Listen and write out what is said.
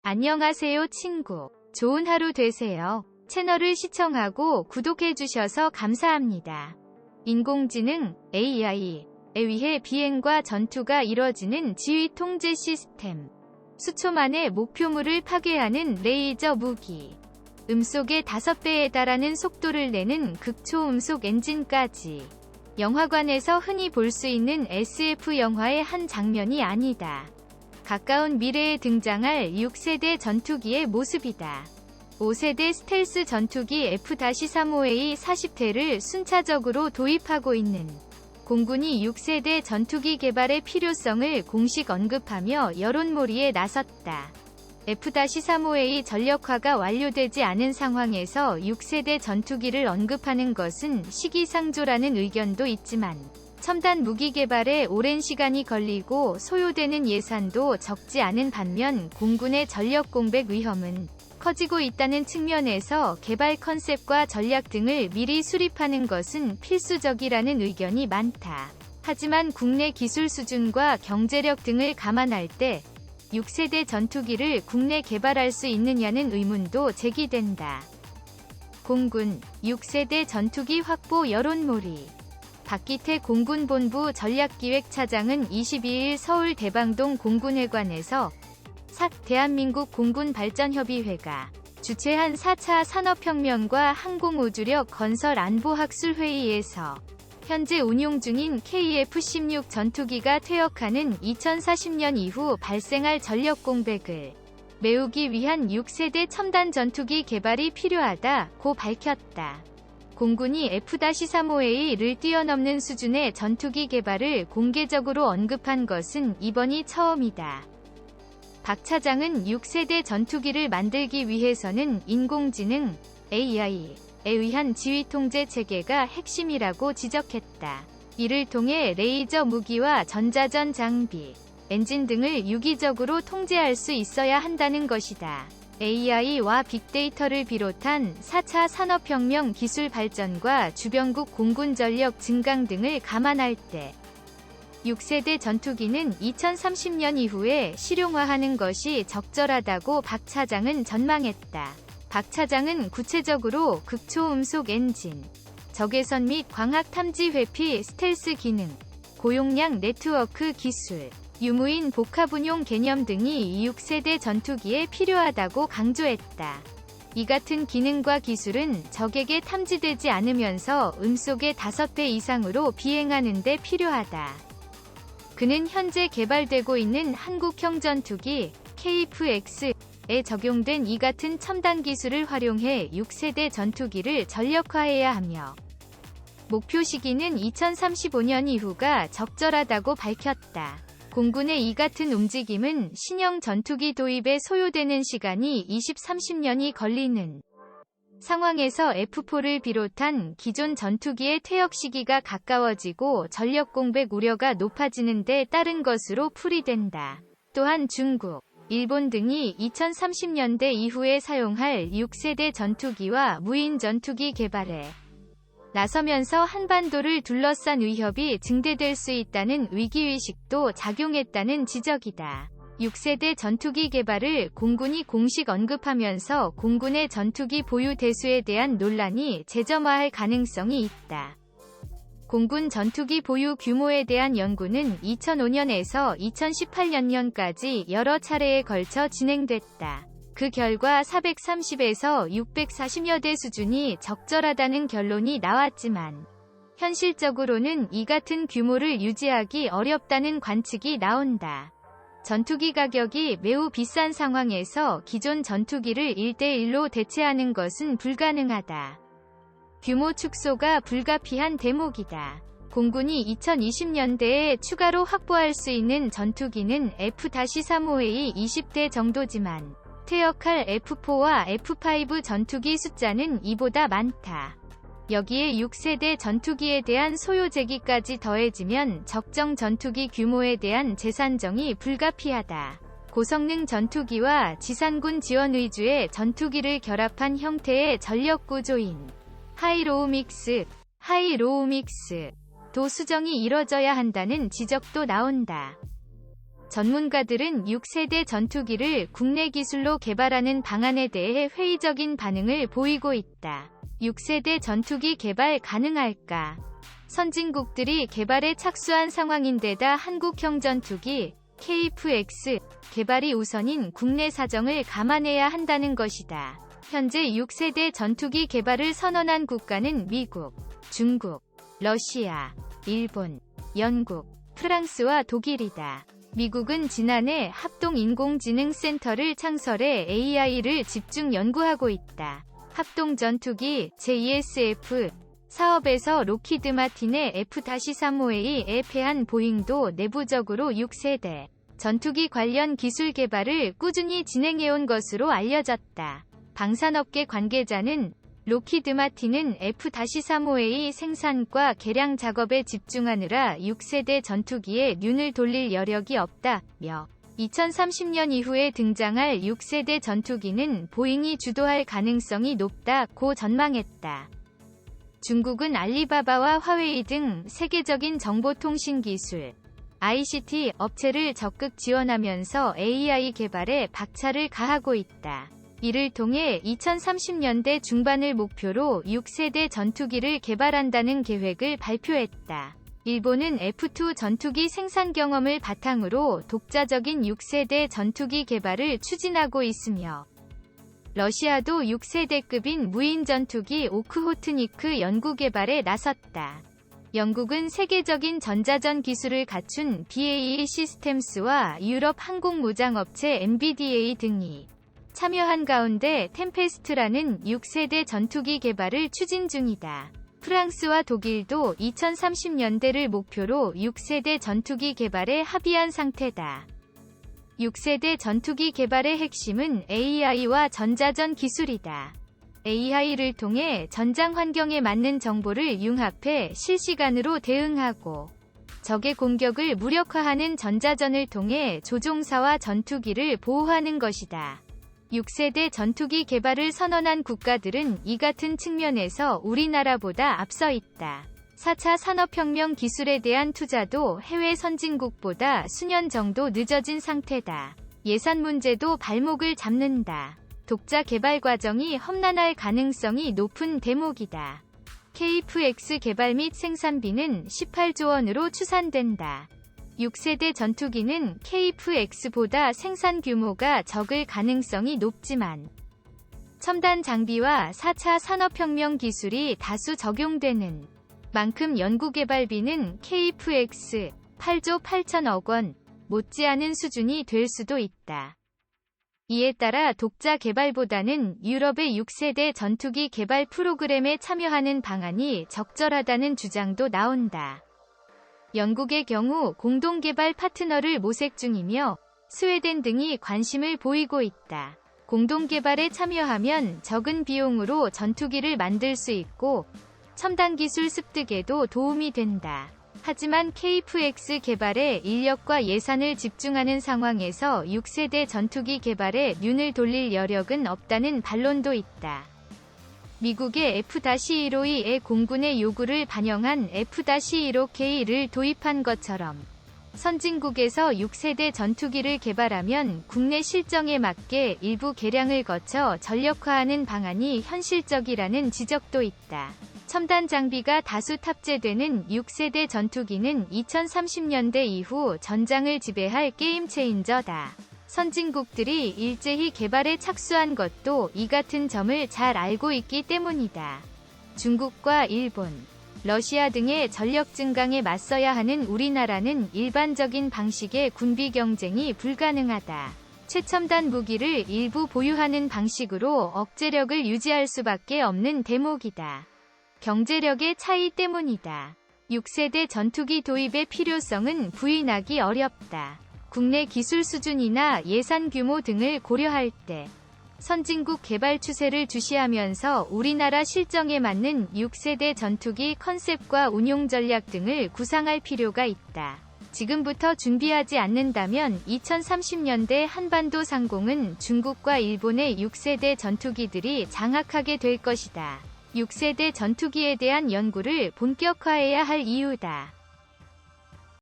안녕하세요 친구. 좋은 하루 되세요. 채널을 시청하고 구독해주셔서 감사합니다. 인공지능 AI에 의해 비행과 전투가 이뤄지는 지휘 통제 시스템. 수초 만에 목표물을 파괴하는 레이저 무기. 음속의 5배에 달하는 속도를 내는 극초음속 엔진까지. 영화관에서 흔히 볼 수 있는 SF 영화의 한 장면이 아니다. 가까운 미래에 등장할 6세대 전투기의 모습이다. 5세대 스텔스 전투기 F-35A 40대를 순차적으로 도입하고 있는 공군이 6세대 전투기 개발의 필요성을 공식 언급하며 여론몰이에 나섰다. F-35A 전력화가 완료되지 않은 상황에서 6세대 전투기를 언급하는 것은 시기상조라는 의견도 있지만 첨단 무기 개발에 오랜 시간이 걸리고 소요되는 예산도 적지 않은 반면 공군의 전력 공백 위험은 커지고 있다는 측면에서 개발 컨셉과 전략 등을 미리 수립하는 것은 필수적이라는 의견이 많다. 하지만 국내 기술 수준과 경제력 등을 감안할 때 6세대 전투기를 국내 개발할 수 있느냐는 의문도 제기된다. 공군 6세대 전투기 확보 여론몰이. 박기태 공군본부 전략기획차장은 22일 서울 대방동 공군회관에서 삭 대한민국 공군발전협의회가 주최한 4차 산업혁명과 항공우주력 건설 안보학술회의에서 현재 운용 중인 KF-16 전투기가 퇴역하는 2040년 이후 발생할 전력 공백을 메우기 위한 6세대 첨단 전투기 개발이 필요하다고 밝혔다. 공군이 F-35A를 뛰어넘는 수준의 전투기 개발을 공개적으로 언급한 것은 이번이 처음이다. 박 차장은 6세대 전투기를 만들기 위해서는 인공지능 AI에 의한 지휘 통제 체계가 핵심이라고 지적했다. 이를 통해 레이저 무기와 전자전 장비, 엔진 등을 유기적으로 통제할 수 있어야 한다는 것이다. AI와 빅데이터를 비롯한 4차 산업혁명 기술 발전과 주변국 공군 전력 증강 등을 감안할 때 6세대 전투기는 2030년 이후에 실용화하는 것이 적절하다고 박 차장은 전망했다. 박 차장은 구체적으로 극초음속 엔진, 적외선 및 광학 탐지 회피 스텔스 기능, 고용량 네트워크 기술, 유무인 복합운용 개념 등이 6세대 전투기에 필요하다고 강조했다. 이 같은 기능과 기술은 적에게 탐지되지 않으면서 음속의 5배 이상으로 비행하는 데 필요하다. 그는 현재 개발되고 있는 한국형 전투기 KF-X에 적용된 이 같은 첨단 기술을 활용해 6세대 전투기를 전력화해야 하며 목표 시기는 2035년 이후가 적절하다고 밝혔다. 공군의 이 같은 움직임은 신형 전투기 도입에 소요되는 시간이 20-30년이 걸리는 상황에서 F4를 비롯한 기존 전투기의 퇴역 시기가 가까워지고 전력 공백 우려가 높아지는 데 따른 것으로 풀이된다. 또한 중국, 일본 등이 2030년대 이후에 사용할 6세대 전투기와 무인 전투기 개발에 나서면서 한반도를 둘러싼 위협이 증대될 수 있다는 위기의식도 작용했다는 지적이다. 6세대 전투기 개발을 공군이 공식 언급하면서 공군의 전투기 보유 대수에 대한 논란이 재점화할 가능성이 있다. 공군 전투기 보유 규모에 대한 연구는 2005년에서 2018년까지 여러 차례에 걸쳐 진행됐다. 그 결과 430에서 640여 대 수준이 적절하다는 결론이 나왔지만 현실적으로는 이 같은 규모를 유지하기 어렵다는 관측이 나온다. 전투기 가격이 매우 비싼 상황에서 기존 전투기를 1대1로 대체하는 것은 불가능하다. 규모 축소가 불가피한 대목이다. 공군이 2020년대에 추가로 확보할 수 있는 전투기는 F-35A 20대 정도지만 퇴역할 F4와 F5 전투기 숫자는 이보다 많다. 여기에 6세대 전투기에 대한 소요 제기까지 더해지면 적정 전투기 규모에 대한 재산정이 불가피하다. 고성능 전투기와 지상군 지원 위주의 전투기를 결합한 형태의 전력 구조인 하이로우 믹스, 도 수정이 이뤄져야 한다는 지적도 나온다. 전문가들은 6세대 전투기를 국내 기술로 개발하는 방안에 대해 회의적인 반응을 보이고 있다. 6세대 전투기 개발 가능할까? 선진국들이 개발에 착수한 상황인데다 한국형 전투기 KF-X 개발이 우선인 국내 사정을 감안해야 한다는 것이다. 현재 6세대 전투기 개발을 선언한 국가는 미국, 중국, 러시아, 일본, 영국, 프랑스와 독일이다. 미국은 지난해 합동인공지능센터를 창설해 AI를 집중 연구하고 있다. 합동전투기 JSF 사업에서 로키드 마틴의 F-35A에 패한 보잉도 내부적으로 6세대 전투기 관련 기술 개발을 꾸준히 진행해온 것으로 알려졌다. 방산업계 관계자는 로키드 마틴은 F-35A 생산과 개량 작업에 집중하느라 6세대 전투기에 눈을 돌릴 여력이 없다며 2030년 이후에 등장할 6세대 전투기는 보잉이 주도할 가능성이 높다고 전망했다. 중국은 알리바바와 화웨이 등 세계적인 정보통신 기술, ICT 업체를 적극 지원하면서 AI 개발에 박차를 가하고 있다. 이를 통해 2030년대 중반을 목표로 6세대 전투기를 개발한다는 계획을 발표했다. 일본은 F2 전투기 생산 경험을 바탕으로 독자적인 6세대 전투기 개발을 추진하고 있으며 러시아도 6세대급인 무인 전투기 오크호트니크 연구 개발에 나섰다. 영국은 세계적인 전자전 기술을 갖춘 BAE 시스템스와 유럽 항공무장업체 MBDA 등이 참여한 가운데 템페스트라는 6세대 전투기 개발을 추진 중이다. 프랑스와 독일도 2030년대를 목표로 6세대 전투기 개발에 합의한 상태다. 6세대 전투기 개발의 핵심은 AI와 전자전 기술이다. AI를 통해 전장 환경에 맞는 정보를 융합해 실시간으로 대응하고 적의 공격을 무력화하는 전자전을 통해 조종사와 전투기를 보호하는 것이다. 6세대 전투기 개발을 선언한 국가들은 이 같은 측면에서 우리나라보다 앞서 있다. 4차 산업혁명 기술에 대한 투자도 해외 선진국보다 수년 정도 늦어진 상태다. 예산 문제도 발목을 잡는다. 독자 개발 과정이 험난할 가능성이 높은 대목이다. KF-X 개발 및 생산비는 18조 원으로 추산된다. 6세대 전투기는 KF-X보다 생산 규모가 적을 가능성이 높지만 첨단 장비와 4차 산업혁명 기술이 다수 적용되는 만큼 연구개발비는 KF-X 8조 8천억 원 못지않은 수준이 될 수도 있다. 이에 따라 독자 개발보다는 유럽의 6세대 전투기 개발 프로그램에 참여하는 방안이 적절하다는 주장도 나온다. 영국의 경우 공동개발 파트너를 모색 중이며 스웨덴 등이 관심을 보이고 있다. 공동개발에 참여하면 적은 비용으로 전투기를 만들 수 있고 첨단 기술 습득에도 도움이 된다. 하지만 KF-X 개발에 인력과 예산을 집중하는 상황에서 6세대 전투기 개발에 눈을 돌릴 여력은 없다는 반론도 있다. 미국의 F-15E의 공군의 요구를 반영한 F-15K를 도입한 것처럼 선진국에서 6세대 전투기를 개발하면 국내 실정에 맞게 일부 개량을 거쳐 전력화하는 방안이 현실적이라는 지적도 있다. 첨단 장비가 다수 탑재되는 6세대 전투기는 2030년대 이후 전장을 지배할 게임 체인저다. 선진국들이 일제히 개발에 착수한 것도 이 같은 점을 잘 알고 있기 때문이다. 중국과 일본, 러시아 등의 전력 증강에 맞서야 하는 우리나라는 일반적인 방식의 군비 경쟁이 불가능하다. 최첨단 무기를 일부 보유하는 방식으로 억제력을 유지할 수밖에 없는 대목이다. 경제력의 차이 때문이다. 6세대 전투기 도입의 필요성은 부인하기 어렵다. 국내 기술 수준이나 예산 규모 등을 고려할 때 선진국 개발 추세를 주시하면서 우리나라 실정에 맞는 6세대 전투기 컨셉과 운용 전략 등을 구상할 필요가 있다. 지금부터 준비하지 않는다면 2030년대 한반도 상공은 중국과 일본의 6세대 전투기들이 장악하게 될 것이다. 6세대 전투기에 대한 연구를 본격화해야 할 이유다.